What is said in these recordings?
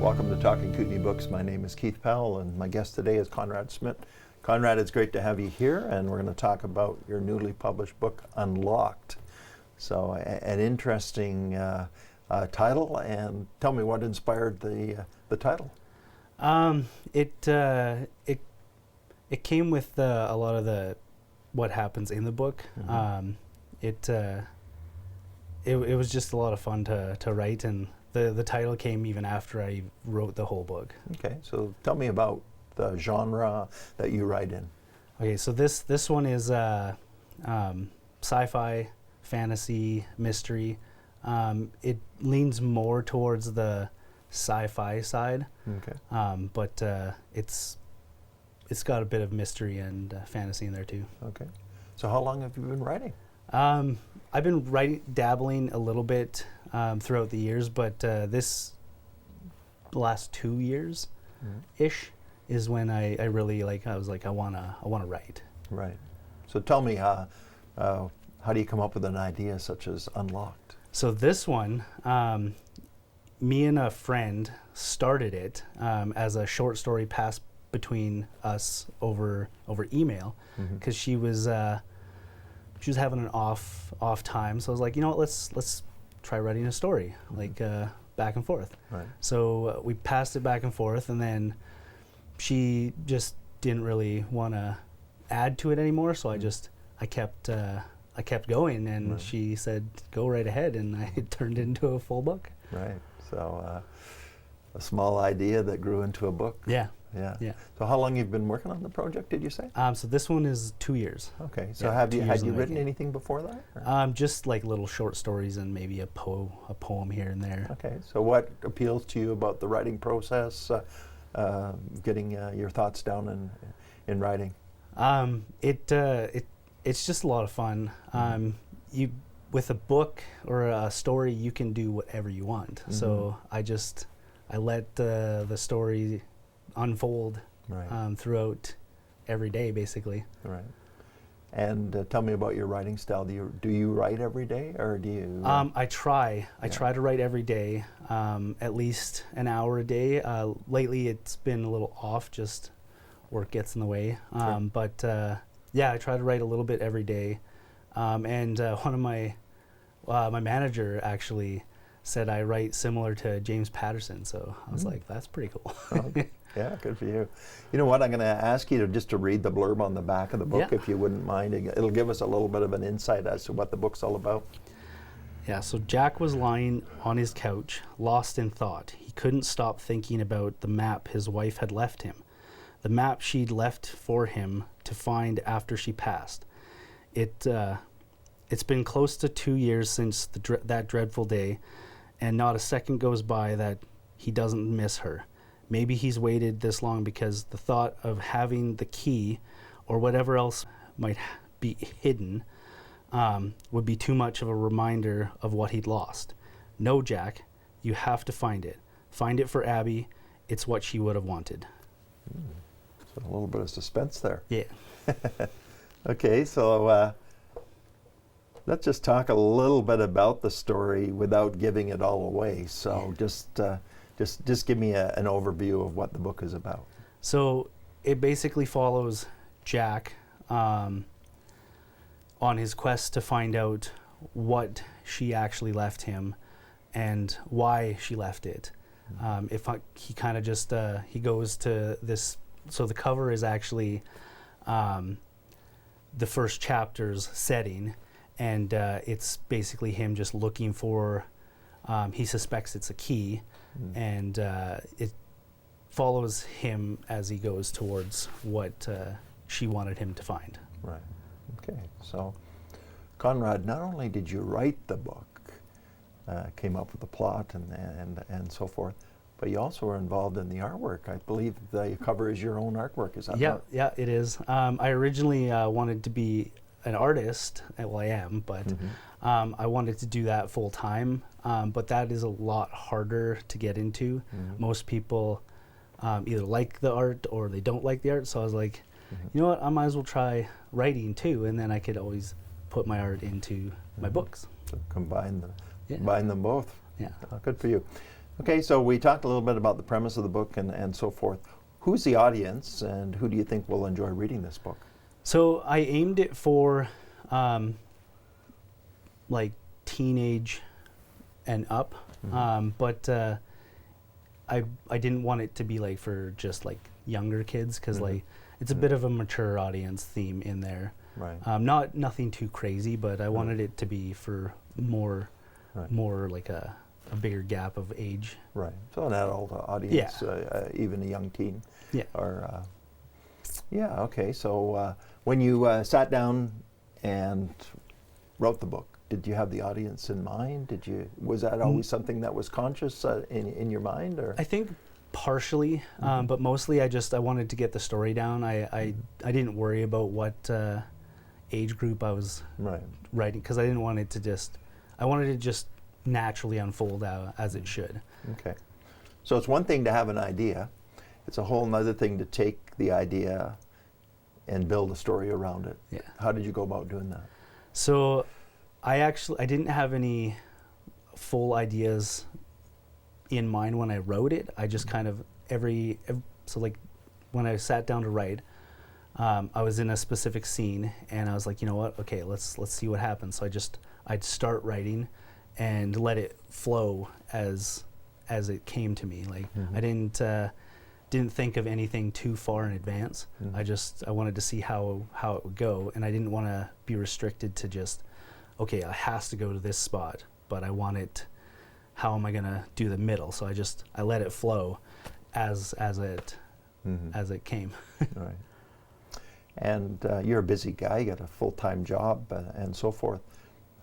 Welcome to Talking Kootenay Books. My name is Keith Powell, and my guest today is Conrad Schmidt. Conrad, it's great to have you here, and we're going to talk about your newly published book, Unlocked. So, an interesting title, and tell me what inspired the title. It came with a lot of what happens in the book. Mm-hmm. It was just a lot of fun to write, and the title came even after I wrote the whole book. Okay, so tell me about the genre that you write in. Okay, so this one is sci-fi, fantasy, mystery. It leans more towards the sci-fi side. Okay. But it's got a bit of mystery and fantasy in there too. Okay. So how long have you been writing? I've been dabbling a little bit throughout the years, but this last 2 years ish is when I really I was like I wanna write. Right. So tell me, how do you come up with an idea such as Unlocked? So this one, me and a friend started it as a short story passed between us over email, because she was having an off time. So I was like, you know what, let's try writing a story, back and forth. Right. So we passed it back and forth, and then she just didn't really want to add to it anymore. So I kept going, and Right. she said, go right ahead, and I turned it into a full book. Right. So a small idea that grew into a book. Yeah. Yeah. Yeah. So how long you've been working on the project, did you say? So this one is 2 years. Okay. So Yeah, had 2 you years in the written making. anything before that? Or? Just like little short stories and maybe a poem here and there. Okay. So what appeals to you about the writing process, getting your thoughts down in writing? It's just a lot of fun. You with a book or a story, you can do whatever you want. So I let the story unfold Right. throughout every day, basically. Right. And tell me about your writing style. Do you write every day, or do you? I try to write every day, at least an hour a day. Lately, it's been a little off, just work gets in the way. Sure. But yeah, I try to write a little bit every day. And one of my manager actually said I write similar to James Patterson, so I was like, that's pretty cool. Okay. Yeah, good for you. You know what? I'm going to ask you to read the blurb on the back of the book, Yeah. if you wouldn't mind. It'll give us a little bit of an insight as to what the book's all about. Yeah, so Jack was lying on his couch, lost in thought. He couldn't stop thinking about the map his wife had left him, the map she'd left for him to find after she passed. It's been close to 2 years since that dreadful day, and not a second goes by that he doesn't miss her. Maybe he's waited this long because the thought of having the key or whatever else might be hidden would be too much of a reminder of what he'd lost. No, Jack, you have to find it. Find it for Abby. It's what she would have wanted. So a little bit of suspense there. Yeah. Okay, so let's just talk a little bit about the story without giving it all away. So just give me an overview of what the book is about. So it basically follows Jack on his quest to find out what she actually left him and why she left it. He kind of just he goes to this. So the cover is actually the first chapter's setting, and it's basically him just looking for. He suspects it's a key. And it follows him as he goes towards what she wanted him to find. Right. Okay. So, Conrad, not only did you write the book, came up with the plot and so forth, but you also were involved in the artwork. I believe the cover is your own artwork. Is that right? Yeah, it is. I originally wanted to be an artist. Well, I am, but I wanted to do that full time. But that is a lot harder to get into. Most people either like the art or they don't like the art. So I was like, you know what, I might as well try writing too, and then I could always put my art into my books. So combine them Yeah. both. Yeah. Good for you. Okay, so we talked a little bit about the premise of the book and so forth. Who's the audience, and who do you think will enjoy reading this book? So I aimed it for like teenage and up, but I didn't want it to be like for just like younger kids, because like it's a bit of a mature audience theme in there. Right. Nothing too crazy, but I wanted it to be for more like a bigger gap of age. Right. So an adult audience, even a young teen. Yeah. Or okay. So when you sat down and wrote the book, did you have the audience in mind? Was that always something that was conscious in your mind, or? I think partially, but mostly I wanted to get the story down. I didn't worry about what age group I was writing, because I didn't want it to I wanted it to just naturally unfold as it should. Okay. So it's one thing to have an idea. It's a whole other thing to take the idea and build a story around it. Yeah. How did you go about doing that? So I didn't have any full ideas in mind when I wrote it. I just kind of so like when I sat down to write, I was in a specific scene and I was like, you know what? Okay, let's see what happens. So I'd start writing and let it flow as it came to me. Like I didn't think of anything too far in advance. I wanted to see how it would go, and I didn't want to be restricted to just, okay, it has to go to this spot, but I want it, how am I going to do the middle? So I let it flow as it came. Right. And you're a busy guy, you got a full-time job and so forth.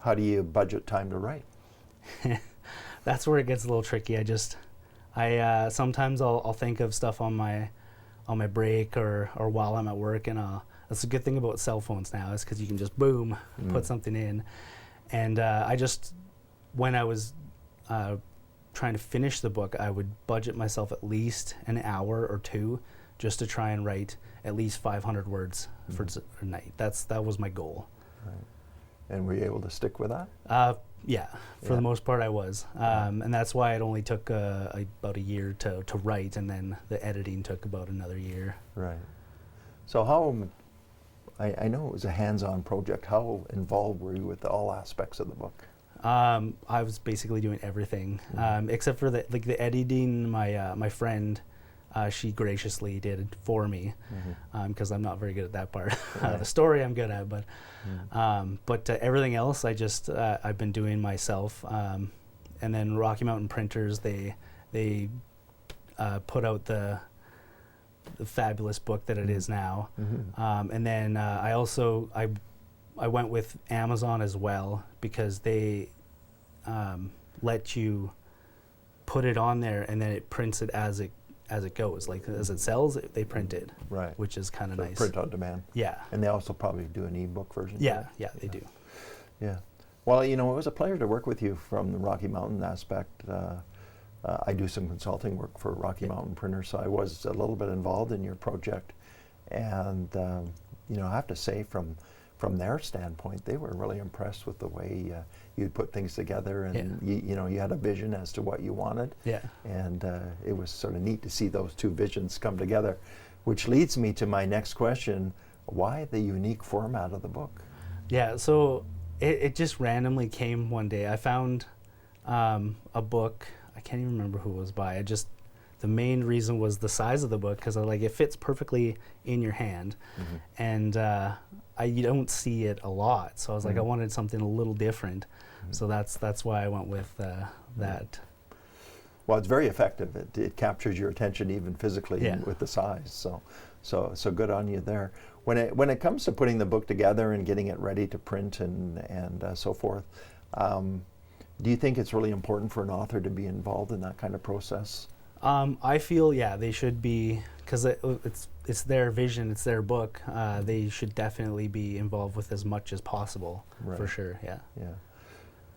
How do you budget time to write? That's where it gets a little tricky. I sometimes I'll think of stuff on my break or while I'm at work, and that's a good thing about cell phones now, is because you can just boom put something in. And when I was trying to finish the book, I would budget myself at least an hour or two just to try and write at least 500 words for a night. That was my goal. Right. And were you able to stick with that? Yeah, for the most part I was. And that's why it only took about a year to write, and then the editing took about another year. Right. So how, I know it was a hands-on project, how involved were you with all aspects of the book? I was basically doing everything, except for the editing. My friend, she graciously did it for me, because I'm not very good at that part. The story I'm good at, but everything else I've been doing myself. And then Rocky Mountain Printers, they put out the fabulous book that it is now. And then I went with Amazon as well, because they let you put it on there and then it prints it as it goes, like as it sells, they print it, right? Which is kind of nice. Print on demand. Yeah. And they also probably do an ebook version. Yeah, they do. Yeah. Well, it was a pleasure to work with you from the Rocky Mountain aspect. I do some consulting work for Rocky Mountain Printers, so I was a little bit involved in your project, and I have to say, from their standpoint, they were really impressed with the way you'd put things together, and you had a vision as to what you wanted. Yeah. And it was sort of neat to see those two visions come together, which leads me to my next question: why the unique format of the book? Yeah. So it just randomly came one day. I found a book. I can't even remember who it was by. The main reason was the size of the book, because it fits perfectly in your hand, and you don't see it a lot. So I was like, I wanted something a little different, so that's why I went with that. Well, it's very effective. It captures your attention even physically with the size. So good on you there. When it comes to putting the book together and getting it ready to print and so forth, do you think it's really important for an author to be involved in that kind of process? I feel, they should be, because it's their vision, it's their book. They should definitely be involved with as much as possible, for sure. Yeah.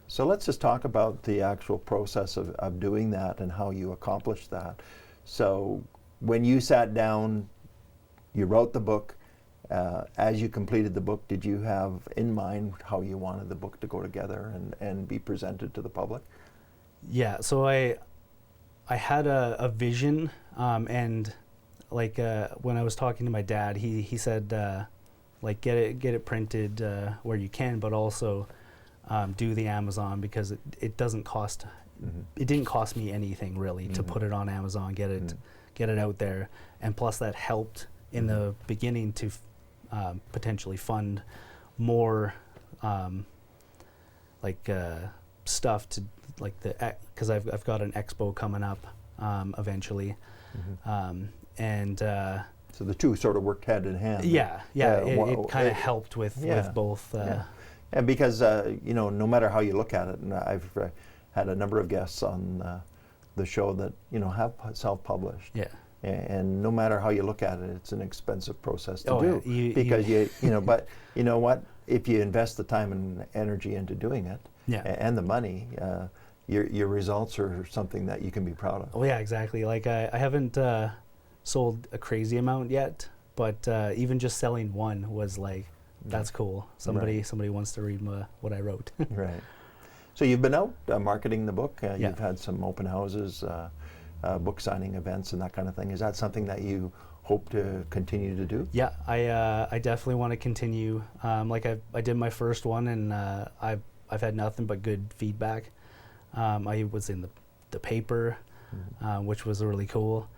So let's just talk about the actual process of doing that and how you accomplished that. So when you sat down, you wrote the book. As you completed the book, did you have in mind how you wanted the book to go together and be presented to the public? Yeah. So I had a vision, and like when I was talking to my dad, he said like get it printed where you can, but also do the Amazon, because it doesn't cost. It didn't cost me anything really to put it on Amazon, get it out there, and plus that helped in the beginning to potentially fund more stuff to like because I've got an expo coming up eventually, and so the two sort of worked hand in hand. It kind of helped with both. And because no matter how you look at it, and I've had a number of guests on the show that have self-published. Yeah. And no matter how you look at it, it's an expensive process to do. Yeah. Because but you know what? If you invest the time and energy into doing it, and the money, your results are something that you can be proud of. Oh yeah, exactly. Like I haven't sold a crazy amount yet, but even just selling one was like, that's cool. Somebody wants to read what I wrote. Right. So you've been out marketing the book. You've had some open houses, book signing events, and that kind of thing. Is that something that you hope to continue to do? Yeah, I definitely want to continue. Like I did my first one, and I've had nothing but good feedback. I was in the paper, which was really cool,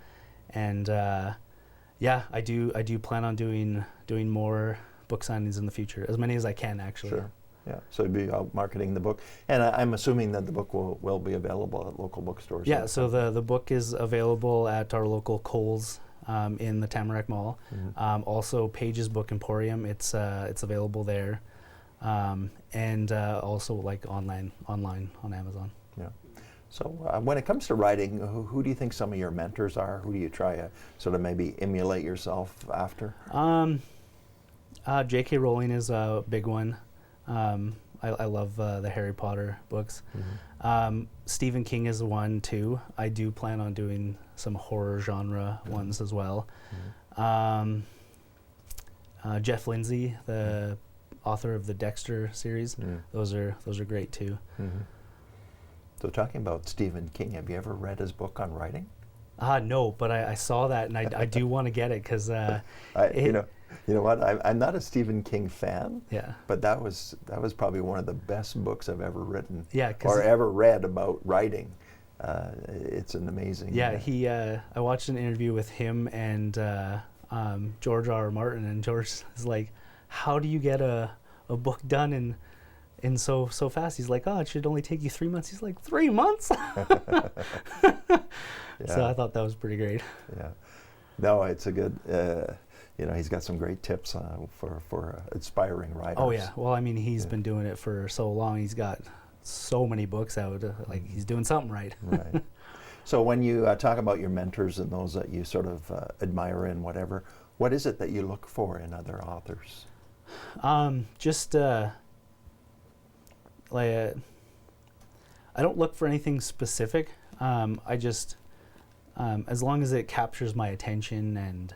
and I do plan on doing more book signings in the future, as many as I can actually. Sure. Yeah, so you'd be out marketing the book, and I'm assuming that the book will be available at local bookstores. Yeah, so the book is available at our local Kohl's in the Tamarack Mall. Also, Pages Book Emporium, it's available there, and also like online on Amazon. Yeah. So when it comes to writing, who do you think some of your mentors are? Who do you try to sort of maybe emulate yourself after? J.K. Rowling is a big one. I love the Harry Potter books. Stephen King is one too. I do plan on doing some horror genre ones as well. Jeff Lindsay, the author of the Dexter series, those are great too. So talking about Stephen King, have you ever read his book on writing? No, but I saw that, and I do want to get it because you know what? I'm not a Stephen King fan. Yeah. But that was probably one of the best books I've ever written. Yeah. Or ever read about writing. It's an amazing. Yeah. I watched an interview with him and George R. R. Martin, and George is like, "How do you get a book done in so fast?" He's like, "Oh, it should only take you 3 months." He's like, 3 months? So I thought that was pretty great. Yeah. No, it's a good. He's got some great tips for aspiring writers. Oh yeah. Well, I mean, he's been doing it for so long. He's got so many books out. Like he's doing something right. Right. So when you talk about your mentors and those that you sort of admire and whatever, what is it that you look for in other authors? I don't look for anything specific. I just, as long as it captures my attention and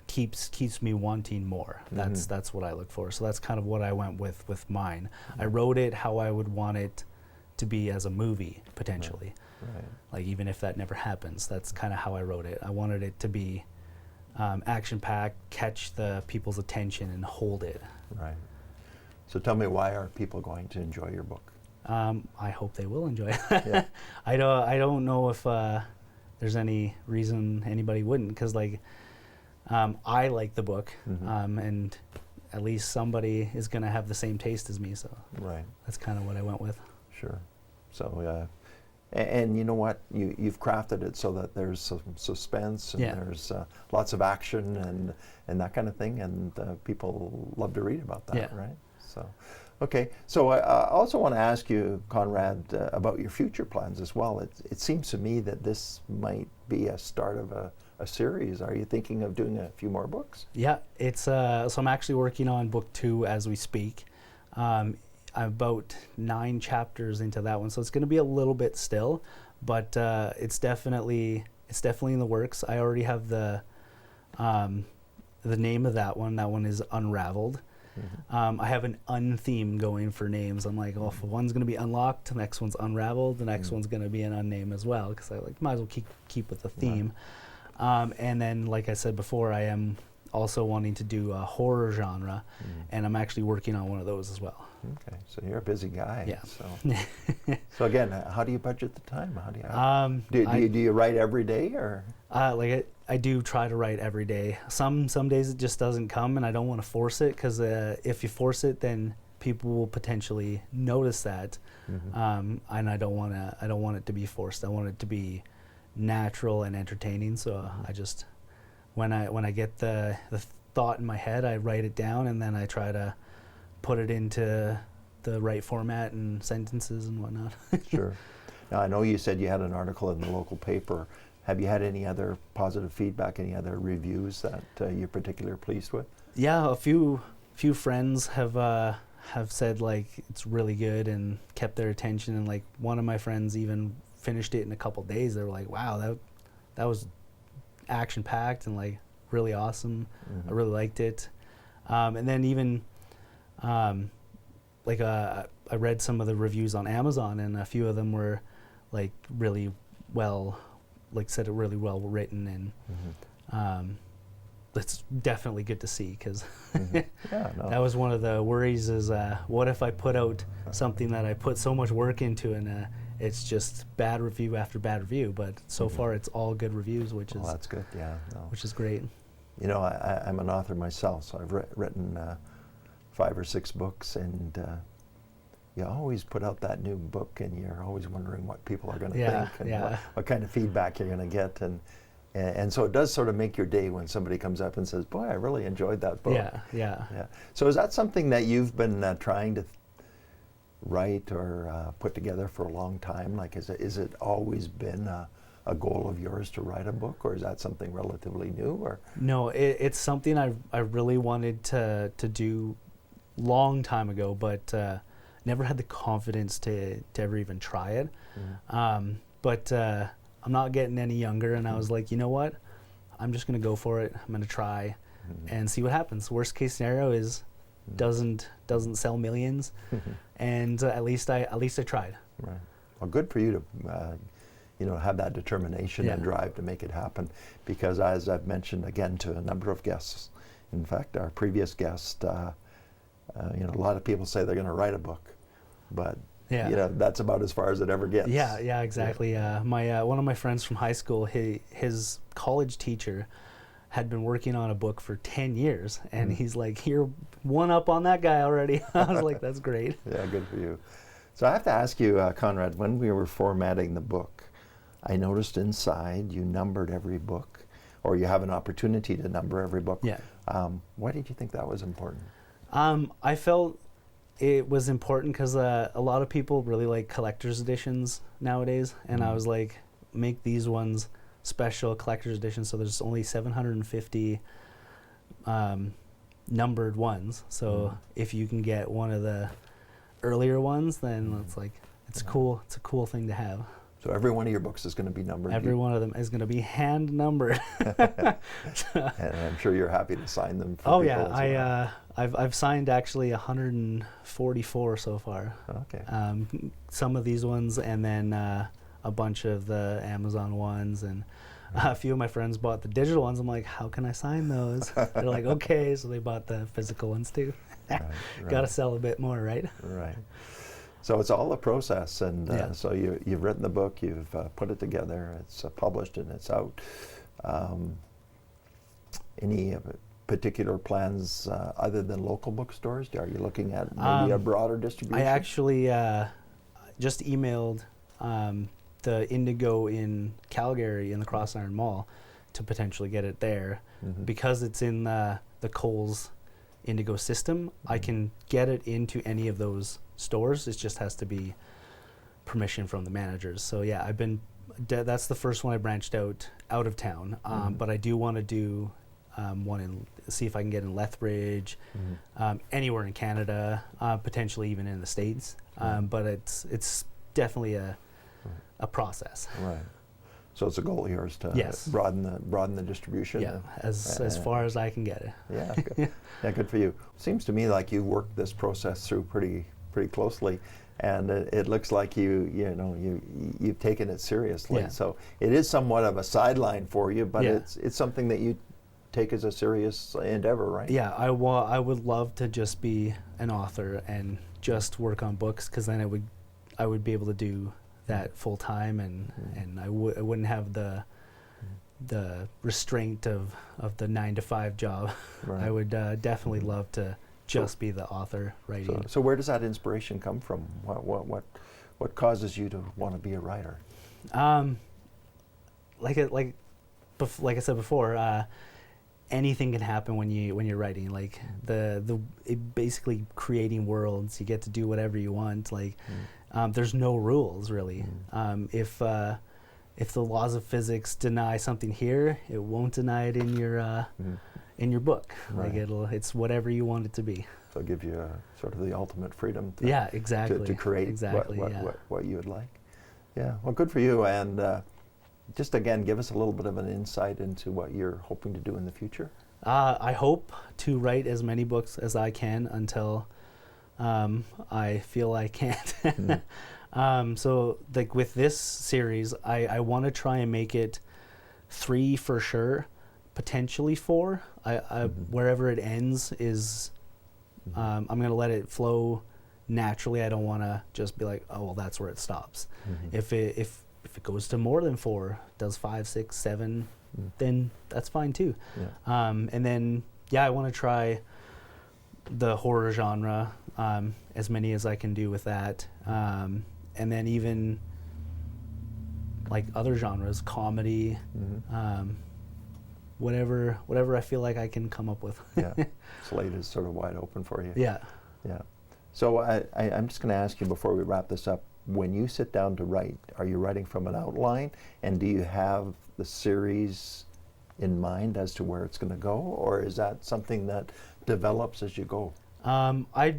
keeps me wanting more. That's what I look for. So that's kind of what I went with mine. I wrote it how I would want it to be as a movie potentially. Right. Like even if that never happens, that's kind of how I wrote it. I wanted it to be action-packed, catch the people's attention, and hold it. Right. So tell me, why are people going to enjoy your book? I hope they will enjoy it. Yeah. I don't know if there's any reason anybody wouldn't, because like I like the book, and at least somebody is going to have the same taste as me. So that's kind of what I went with. Sure. So and you know what, you've crafted it so that there's some suspense and there's lots of action and that kind of thing, and people love to read about that, right? So. Okay, so I also want to ask you, Conrad, about your future plans as well. It seems to me that this might be a start of a series. Are you thinking of doing a few more books? Yeah, it's so I'm actually working on book 2 as we speak. I'm about 9 chapters into that one, so it's going to be a little bit still, but it's definitely in the works. I already have the name of that one. That one is Unraveled. I have an untheme going for names. I'm like, oh, if one's going to be unlocked, the next one's unraveled, the next one's going to be an unname as well, because I like might as well keep with the theme. And then, like I said before, I am also wanting to do a horror genre, and I'm actually working on one of those as well. Okay, so you're a busy guy. Yeah. So again, how do you budget the time? How do you do you write every day, or? I do try to write every day. Some days it just doesn't come, and I don't want to force it, because if you force it, then people will potentially notice that, and I don't want it to be forced. I want it to be natural and entertaining. So I just when I get the thought in my head, I write it down, and then I try to put it into the right format and sentences and whatnot. Sure. Now, I know you said you had an article in the local paper. Have you had any other positive feedback, any other reviews that you're particularly pleased with? Yeah, a few friends have said like it's really good and kept their attention, and like one of my friends even finished it in a couple days. They were like, wow, that was action packed and like really awesome. I really liked it. And then even I read some of the reviews on Amazon, and a few of them were like really well, like said it really well written, and it's definitely good to see, because that was one of the worries is what if I put out something that I put so much work into, and it's just bad review after bad review, but so far it's all good reviews, which is that's good. which is great. You know, I'm an author myself, so I've written 5 or 6 books, and you always put out that new book, and you're always wondering what people are going to think, and what kind of feedback you're going to get, and so it does sort of make your day when somebody comes up and says, "Boy, I really enjoyed that book." Yeah. So is that something that you've been trying to write or put together for a long time? Like, is it always been a goal of yours to write a book, or is that something relatively new? Or no, it's something I really wanted to do long time ago, but never had the confidence to ever even try it. But I'm not getting any younger, and I was like, you know what? I'm just going to go for it. I'm going to try and see what happens. Worst case scenario is doesn't sell millions, and at least I tried. Right. Well, good for you to have that determination and drive to make it happen, because as I've mentioned again to a number of guests, in fact our previous guest, a lot of people say they're going to write a book, but that's about as far as it ever gets. Yeah, exactly. My one of my friends from high school, his college teacher had been working on a book for 10 years, and he's like, "You're one up on that guy already." I was like, "That's great." Yeah, good for you. So I have to ask you, Conrad, when we were formatting the book, I noticed inside you numbered every book, or you have an opportunity to number every book. Yeah. Why did you think that was important? I felt it was important because a lot of people really like collector's editions nowadays, and I was like, make these ones special collector's editions, so there's only 750 numbered ones. So if you can get one of the earlier ones, then it's like it's cool. It's a cool thing to have. So every one of your books is going to be numbered. Every one of them is going to be hand numbered. And I'm sure you're happy to sign them for people as well. I've signed actually 144 so far. Okay. Some of these ones, and then a bunch of the Amazon ones, and a few of my friends bought the digital ones. I'm like, how can I sign those? They're like, okay, so they bought the physical ones too. Right. Got to sell a bit more, right? Right. So it's all a process, and so you've written the book, you've put it together, it's published, and it's out. Any particular plans other than local bookstores? Are you looking at maybe a broader distribution? I actually just emailed the Indigo in Calgary in the Crossiron Mall to potentially get it there, because it's in the Kohl's Indigo system. I can get it into any of those stores. It just has to be permission from the managers. So yeah, I've been that's the first one I branched out of town, but I do want to do one in, see if I can get in Lethbridge, anywhere in Canada, potentially even in the States, but it's definitely a process. Right. So it's a goal of yours to Yes. broaden the distribution. Yeah, as far as I can get it. Yeah, good. Yeah, good for you. Seems to me like you worked this process through pretty closely, and it looks like you've taken it seriously. Yeah. So it is somewhat of a sideline for you, but Yeah. it's something that you take as a serious endeavor, right? Yeah, I would love to just be an author and just work on books, because then I would be able to do that full time, and I wouldn't have the restraint of the 9-to-5 job. Right. I would definitely love to just be the author writing. So where does that inspiration come from? What causes you to want to be a writer? Like I said before, anything can happen when you're writing. Like basically creating worlds. You get to do whatever you want. Like there's no rules really. If the laws of physics deny something here, it won't deny it in your book. Right. Like it's whatever you want it to be. So give you sort of the ultimate freedom to, Yeah, exactly. to create exactly, what you would like. Yeah, well, good for you. And just again, give us a little bit of an insight into what you're hoping to do in the future. I hope to write as many books as I can until I feel I can't. So like with this series, I want to try and make it 3 for sure, potentially 4. Wherever it ends is, I'm going to let it flow naturally. I don't want to just be like, oh, well, that's where it stops. If it goes to more than 4, does 5, 6, 7, then that's fine too. Yeah. And then, I want to try the horror genre, as many as I can do with that. And then even like other genres, comedy, whatever I feel like I can come up with. Yeah, slate is sort of wide open for you. Yeah. Yeah. So I'm just going to ask you before we wrap this up, when you sit down to write, are you writing from an outline, and do you have the series in mind as to where it's going to go, or is that something that develops as you go? I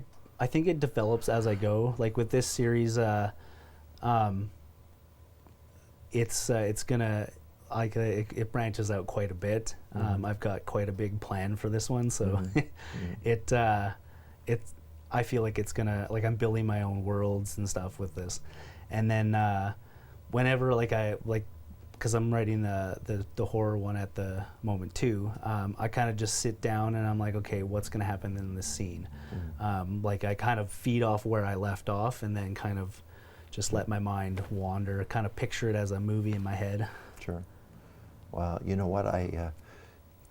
think it develops as I go. Like with this series, it's gonna it branches out quite a bit. I've got quite a big plan for this one, so I feel like it's gonna, like, I'm building my own worlds and stuff with this, and then whenever because I'm writing the horror one at the moment too, I kind of just sit down and I'm like, okay, what's gonna happen in this scene? Like I kind of feed off where I left off, and then kind of just let my mind wander, kind of picture it as a movie in my head. Sure. Well, you know what, I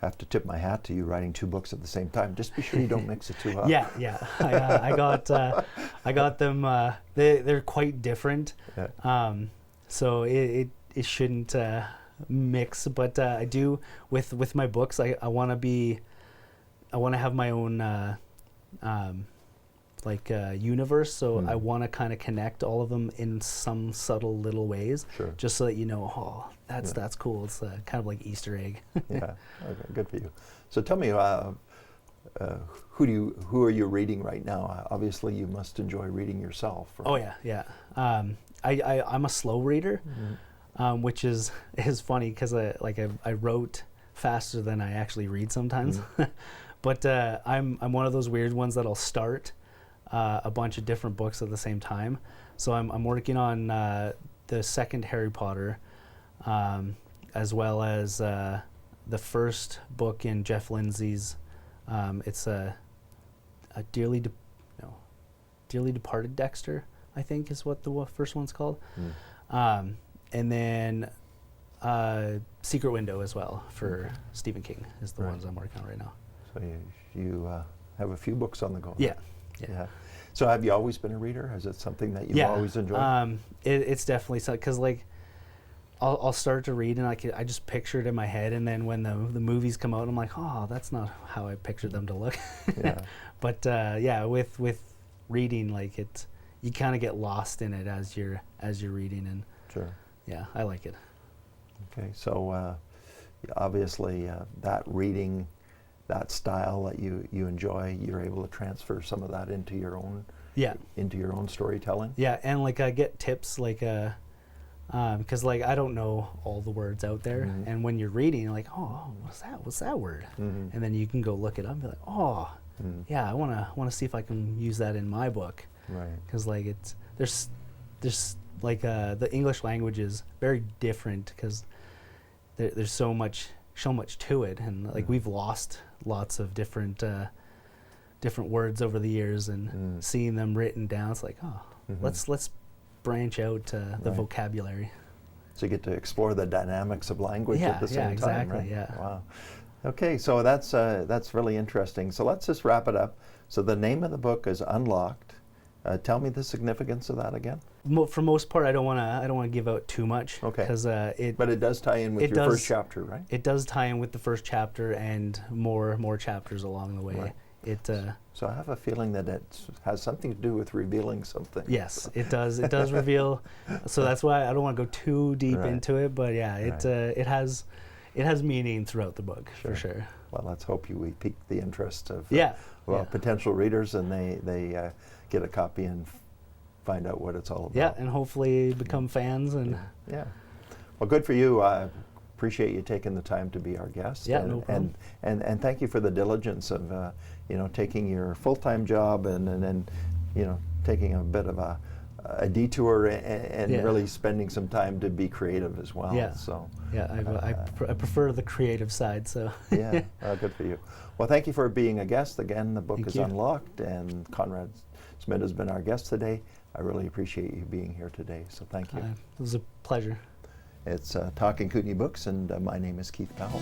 have to tip my hat to you writing 2 books at the same time. Just be sure you don't mix the 2 up. Yeah. I got them. They're quite different. Yeah. So it shouldn't mix, but I do with my books. I want to have my own universe. So I want to kind of connect all of them in some subtle little ways. Sure. Just so that you know, oh, that's cool. It's kind of like Easter egg. Yeah. Okay. Good for you. So tell me, who are you reading right now? Obviously, you must enjoy reading yourself. Right? Oh yeah. I'm a slow reader, which is funny because I wrote faster than I actually read sometimes. But I'm one of those weird ones that'll start a bunch of different books at the same time. So I'm working on the second Harry Potter, as well as the first book in Jeff Lindsay's. It's a dearly departed Dexter, I think is what the first one's called. And then Secret Window as well for Stephen King is the ones I'm working on right now. So you have a few books on the go. Yeah. So have you always been a reader? Is it something that you've always enjoyed? It's definitely so, because I'll start to read and I just picture it in my head, and then when the movies come out, I'm like, oh, that's not how I pictured them to look. Yeah. But with reading, you kind of get lost in it as you're reading, and sure. Yeah, I like it. Okay, so obviously that reading, that style that you enjoy, you're able to transfer some of that into your own storytelling. Yeah, and I get tips because like I don't know all the words out there, Mhm. and when you're reading, you're like, oh, what's that word? Mhm. And then you can go look it up and be like, oh, Mhm. yeah, I wanna see if I can use that in my book, Right. because like there's like the English language is very different because there's so much to it, and like Mhm. we've lost lots of different words over the years, and seeing them written down, it's like, oh, Mhm. let's branch out the Right. vocabulary. So you get to explore the dynamics of language Yeah, at the yeah, same time, exactly, right? yeah. Wow. Okay, so that's really interesting. So let's just wrap it up. So the name of the book is Unlocked. Tell me the significance of that again. For most part, I don't wanna give out too much, Okay. because But it does tie in with it your first does- chapter, right? it does tie in with the first chapter and more chapters along the way. Right. It So I have a feeling that it has something to do with revealing something. yes, it does. It does reveal. So that's why I don't want to go too deep Right. into it. But yeah, Right. it has meaning throughout the book for sure. Well, let's hope we pique the interest of Yeah. potential readers, and they get a copy and find out what it's all about. Yeah, and hopefully become fans and Yeah. Well, good for you. I appreciate you taking the time to be our guest. Yeah, and, no problem. And thank you for the diligence of taking your full-time job and taking a bit of a detour and Yeah. really spending some time to be creative as well. Yeah. So yeah, I prefer the creative side. So yeah, good for you. Well, thank you for being a guest again. The book Thank is you. Unlocked, and Conrad Schmidt has been our guest today. I really appreciate you being here today, so thank you. it was a pleasure. It's Talking Kootenay Books, and my name is Keith Powell.